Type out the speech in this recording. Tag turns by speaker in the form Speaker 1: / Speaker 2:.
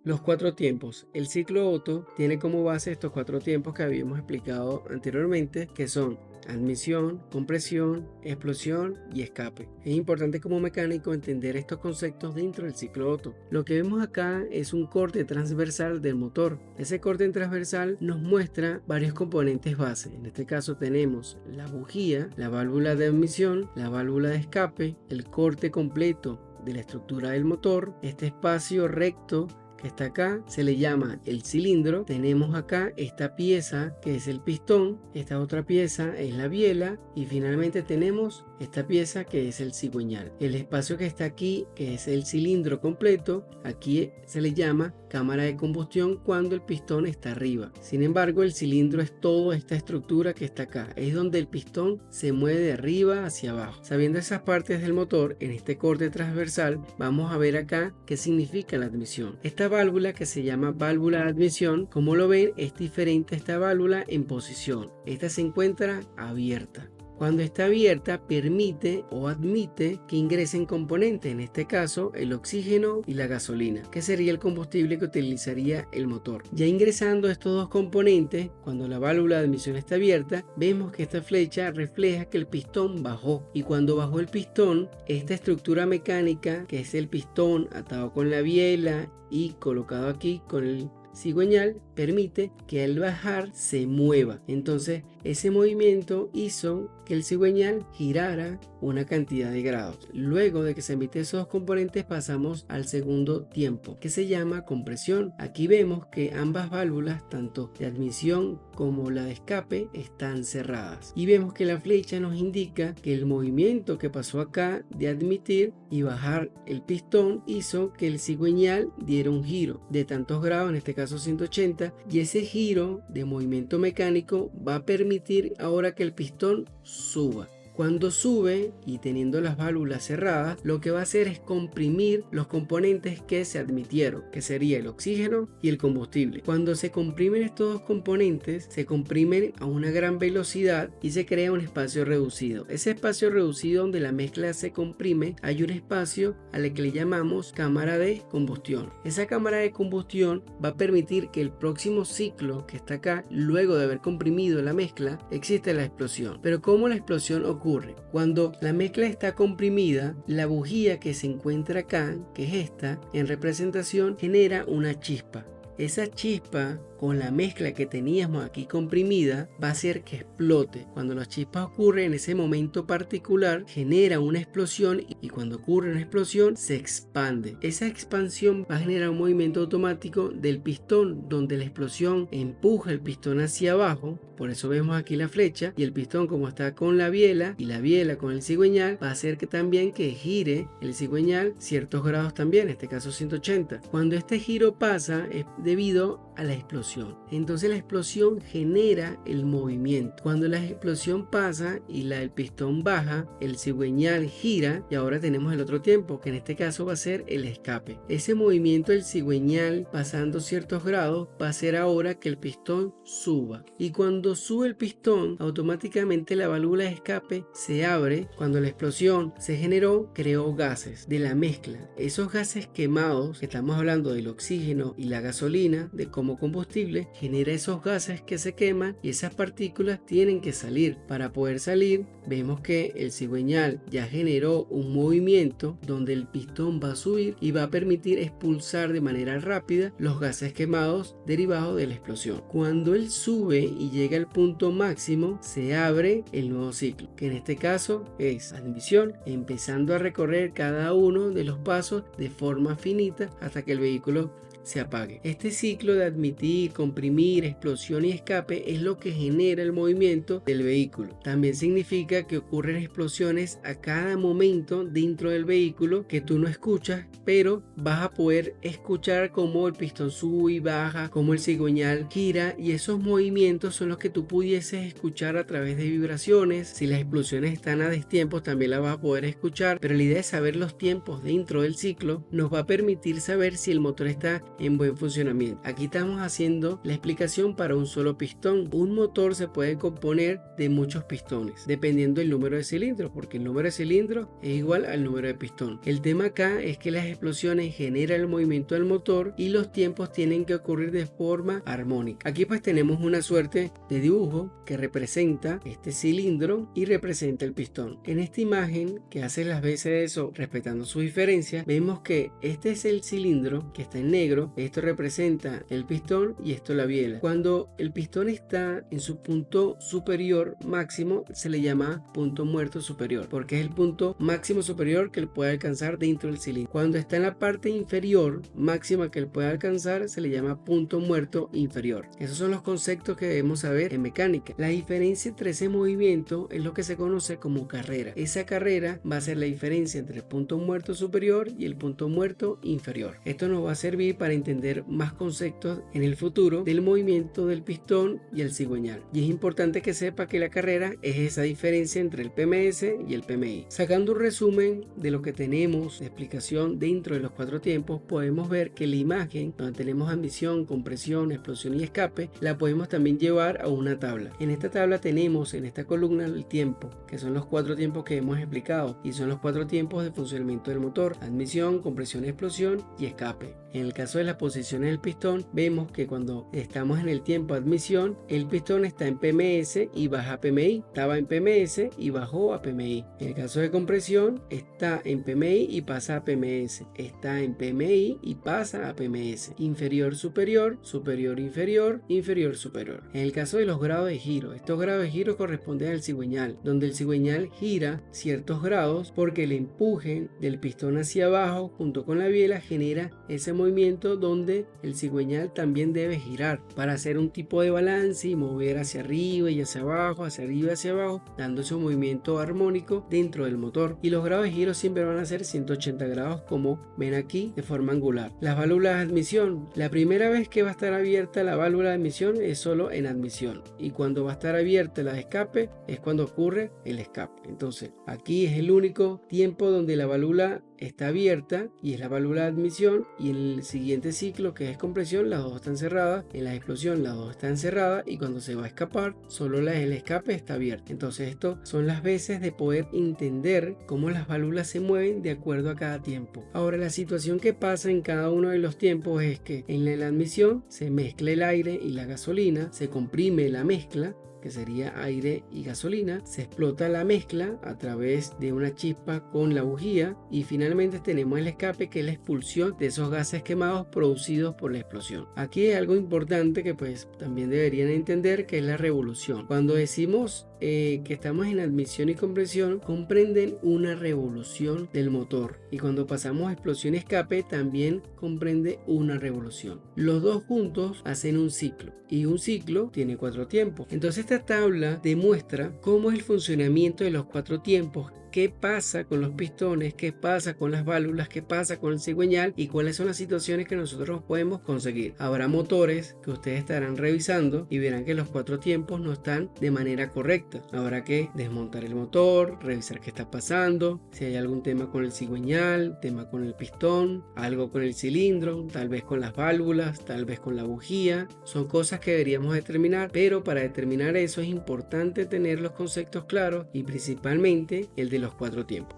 Speaker 1: Los cuatro tiempos. El ciclo Otto tiene como base estos cuatro tiempos que habíamos explicado anteriormente, que son admisión, compresión, explosión y escape. Es importante como mecánico entender estos conceptos dentro del ciclo Otto. Lo que vemos acá es un corte transversal del motor. Ese corte transversal nos muestra varios componentes base. En este caso tenemos la bujía, la válvula de admisión, la válvula de escape, el corte completo de la estructura del motor, este espacio recto que está acá se le llama el cilindro. Tenemos acá esta pieza que es el pistón, esta otra pieza es la biela y finalmente tenemos esta pieza que es el cigüeñal. El espacio que está aquí, que es el cilindro completo, aquí se le llama cámara de combustión cuando el pistón está arriba. Sin embargo, el cilindro es toda esta estructura que está acá, es donde el pistón se mueve de arriba hacia abajo. Sabiendo esas partes del motor, en este corte transversal vamos a ver acá qué significa la admisión. Esta válvula que se llama válvula de admisión, como lo ven, es diferente a esta válvula en posición. Esta se encuentra abierta. Cuando está abierta permite o admite que ingresen componentes, en este caso el oxígeno y la gasolina, que sería el combustible que utilizaría el motor. Ya ingresando estos dos componentes, cuando la válvula de admisión está abierta, vemos que esta flecha refleja que el pistón bajó, y cuando bajó el pistón, esta estructura mecánica que es el pistón atado con la biela y colocado aquí con el cigüeñal permite que al bajar se mueva. Entonces ese movimiento hizo que el cigüeñal girara una cantidad de grados. Luego de que se emiten esos dos componentes pasamos al segundo tiempo, que se llama compresión. Aquí vemos que ambas válvulas, tanto de admisión como la de escape, están cerradas y vemos que la flecha nos indica que el movimiento que pasó acá de admitir y bajar el pistón hizo que el cigüeñal diera un giro de tantos grados, en este caso 180, y ese giro de movimiento mecánico va a permitir ahora que el pistón suba. Cuando sube y teniendo las válvulas cerradas, lo que va a hacer es comprimir los componentes que se admitieron, que sería el oxígeno y el combustible. Cuando se comprimen estos dos componentes, se comprimen a una gran velocidad y se crea un espacio reducido. Ese espacio reducido donde la mezcla se comprime, hay un espacio al que le llamamos cámara de combustión. Esa cámara de combustión va a permitir que el próximo ciclo que está acá, luego de haber comprimido la mezcla, existe la explosión. Pero ¿cómo la explosión ocurre? Cuando la mezcla está comprimida, la bujía que se encuentra acá, que es esta, en representación, genera una chispa. Esa chispa con la mezcla que teníamos aquí comprimida va a hacer que explote. Cuando la chispa ocurre en ese momento particular genera una explosión y cuando ocurre una explosión se expande. Esa expansión va a generar un movimiento automático del pistón donde la explosión empuja el pistón hacia abajo. Por eso vemos aquí la flecha y el pistón como está con la biela y la biela con el cigüeñal va a hacer que también que gire el cigüeñal ciertos grados también, en este caso 180. Cuando este giro pasa es debido a la explosión. Entonces la explosión genera el movimiento. Cuando la explosión pasa y el pistón baja, el cigüeñal gira y ahora tenemos el otro tiempo, que en este caso va a ser el escape. Ese movimiento del cigüeñal pasando ciertos grados va a hacer ahora que el pistón suba. Y cuando sube el pistón, automáticamente la válvula de escape se abre. Cuando la explosión se generó, creó gases de la mezcla. Esos gases quemados, que estamos hablando del oxígeno y la gasolina, de como combustible, genera esos gases que se queman y esas partículas tienen que salir. Para poder salir, vemos que el cigüeñal ya generó un movimiento donde el pistón va a subir y va a permitir expulsar de manera rápida los gases quemados derivados de la explosión. Cuando él sube y llega al punto máximo, se abre el nuevo ciclo, que en este caso es admisión, empezando a recorrer cada uno de los pasos de forma finita hasta que el vehículo se apague. Este ciclo de admitir, comprimir, explosión y escape es lo que genera el movimiento del vehículo. También significa que ocurren explosiones a cada momento dentro del vehículo que tú no escuchas, pero vas a poder escuchar cómo el pistón sube y baja, cómo el cigüeñal gira, y esos movimientos son los que tú pudieses escuchar a través de vibraciones. Si las explosiones están a destiempos también las vas a poder escuchar, pero la idea es saber los tiempos dentro del ciclo. Nos va a permitir saber si el motor está en buen funcionamiento. Aquí estamos haciendo viendo la explicación para un solo pistón. Un motor se puede componer de muchos pistones, dependiendo del número de cilindros, porque el número de cilindros es igual al número de pistón. El tema acá es que las explosiones generan el movimiento del motor y los tiempos tienen que ocurrir de forma armónica. Aquí pues tenemos una suerte de dibujo que representa este cilindro y representa el pistón. En esta imagen que hace las veces de eso respetando sus diferencias, vemos que este es el cilindro que está en negro, esto representa el pistón y esto la biela. Cuando el pistón está en su punto superior máximo se le llama punto muerto superior, porque es el punto máximo superior que él puede alcanzar dentro del cilindro. Cuando está en la parte inferior máxima que él puede alcanzar se le llama punto muerto inferior. Esos son los conceptos que debemos saber en mecánica. La diferencia entre ese movimiento es lo que se conoce como carrera. Esa carrera va a ser la diferencia entre el punto muerto superior y el punto muerto inferior. Esto nos va a servir para entender más conceptos en el futuro del movimiento del pistón y el cigüeñal. Y es importante que sepa que la carrera es esa diferencia entre el PMS y el PMI. Sacando un resumen de lo que tenemos de explicación dentro de los cuatro tiempos, podemos ver que la imagen donde tenemos admisión, compresión, explosión y escape, la podemos también llevar a una tabla. En esta tabla tenemos en esta columna el tiempo, que son los cuatro tiempos que hemos explicado, y son los cuatro tiempos de funcionamiento del motor: admisión, compresión, explosión y escape. En el caso de las posiciones del pistón, vemos que cuando estamos en el tiempo de admisión, el pistón está en PMS y baja a PMI. Estaba en PMS y bajó a PMI. En el caso de compresión, está en PMI y pasa a PMS. Está en PMI y pasa a PMS. Inferior, superior, superior, inferior, inferior, superior. En el caso de los grados de giro, estos grados de giro corresponden al cigüeñal, donde el cigüeñal gira ciertos grados porque el empuje del pistón hacia abajo junto con la biela genera ese movimiento donde el cigüeñal también debe girar para hacer un tipo de balance y mover hacia arriba y hacia abajo, hacia arriba y hacia abajo, dándose un movimiento armónico dentro del motor. Y los grados de giro siempre van a ser 180 grados, como ven aquí, de forma angular. Las válvulas de admisión: la primera vez que va a estar abierta la válvula de admisión es solo en admisión, y cuando va a estar abierta la de escape es cuando ocurre el escape. Entonces aquí es el único tiempo donde la válvula está abierta y es la válvula de admisión, y en el siguiente ciclo, que es compresión, las dos están cerradas. En la explosión las dos están cerradas, y cuando se va a escapar solo la del escape está abierta. Entonces esto son las veces de poder entender cómo las válvulas se mueven de acuerdo a cada tiempo. Ahora, la situación que pasa en cada uno de los tiempos es que en la admisión se mezcla el aire y la gasolina, se comprime la mezcla, que sería aire y gasolina, se explota la mezcla a través de una chispa con la bujía, y finalmente tenemos el escape, que es la expulsión de esos gases quemados producidos por la explosión. Aquí hay algo importante que pues también deberían entender, que es la revolución. Cuando decimos que estamos en admisión y compresión, comprenden una revolución del motor, y cuando pasamos a explosión y escape también comprende una revolución. Los dos juntos hacen un ciclo, y un ciclo tiene cuatro tiempos. Entonces esta tabla demuestra cómo es el funcionamiento de los cuatro tiempos, qué pasa con los pistones, qué pasa con las válvulas, qué pasa con el cigüeñal y cuáles son las situaciones que nosotros podemos conseguir. Habrá motores que ustedes estarán revisando y verán que los cuatro tiempos no están de manera correcta. Habrá que desmontar el motor, revisar qué está pasando, si hay algún tema con el cigüeñal, tema con el pistón, algo con el cilindro, tal vez con las válvulas, tal vez con la bujía. Son cosas que deberíamos determinar, pero para determinar eso es importante tener los conceptos claros, y principalmente el de los cuatro tiempos.